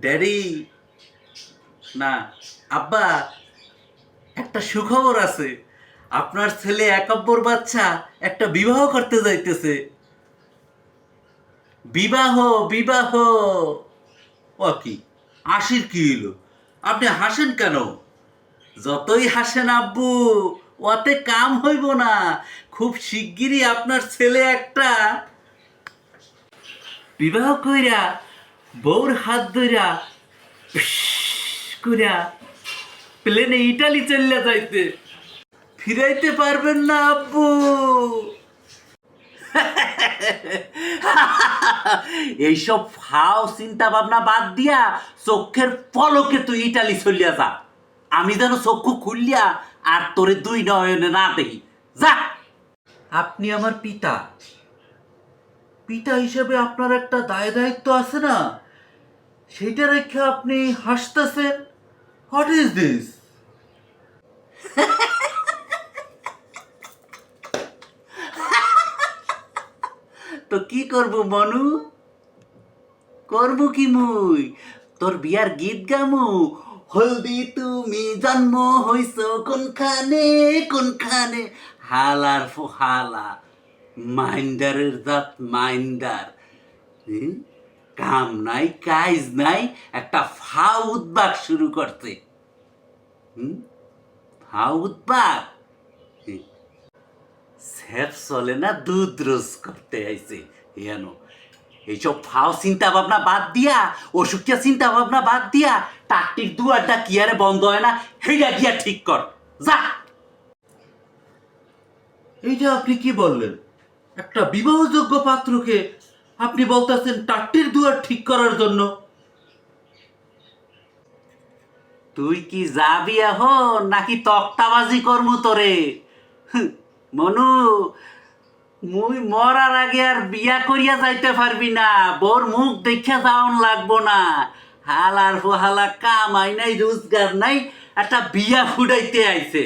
Daddy, না আব্বা, একটা সুখবর আছে। আপনার ছেলে একাব্বর বাচ্চা একটা বিবাহ করতে যাইতেছে। বিবাহ, বিবাহ। ও কি, হাসির কি হইলো? আপনি হাসেন কেন? যতই হাসেন আব্বু, ওতে কাম হইব না। খুব শিগগিরই আপনার ছেলে একটা বিবাহ কইরা বউর হাত ধইরা ইস কইরা প্লেনে ইটালি চলে যাইতে, ফিরাইতে পারবেন না আব্বু। এইসব ফাও চিন্তা ভাবনা বাদ দিয়া চোখের পলকে তুই ইটালি চলিয়া যা। আমি যেন চক্ষু খুললিয়া আর তোরে দুই নয়নে না দেখি। যা। আপনি আমার পিতা, পিতা হিসেবে আপনার একটা দায় দায়িত্ব আছে না? সেটা রেখে আপনি হাসতেছেন। What is this? তো কি করব মনু? করব কি মুই? তোর বিয়ার গীত গামু। হলদি তুমি জন্ম হইছ কোনখানে কোনখানে, হালার হালা, মাইন্ডারের জাত মাইন্ডার। কাম নাই কাজ নাই, একটা ফাউ উদ্বাগ শুরু করছে। ফাউ উদ্বাগ স্যাপ চলে না, দুধ রোজ করতে আইছে হেন। এইসব ফাও চিন্তা ভাবনা বাদ দিয়া, অসুখিয়া চিন্তা ভাবনা বাদ দিয়া, টাকটির দুয়ারটা কি আরে বন্ধ হয় না, হেইটা গিয়া ঠিক কর। যা। এইটা আপনি কি বললেন? একটা বিবাহযোগ্য পাত্রকে আপনি বলতেছেন টাট্টির দুয়ার ঠিক করার জন্য? তুই কি যাবি এখন নাকি তক্তাবাজি করমু তোরে? মনু, মুই মরার আগে আর বিয়া করিয়া যাইতে পারবি না। বোর মুখ দেখিয়া যাওন লাগবো না। হালার ফোহালা কামাই নাই, রোজগার নাই, একটা বিয়া ফুডাইতে আইছে।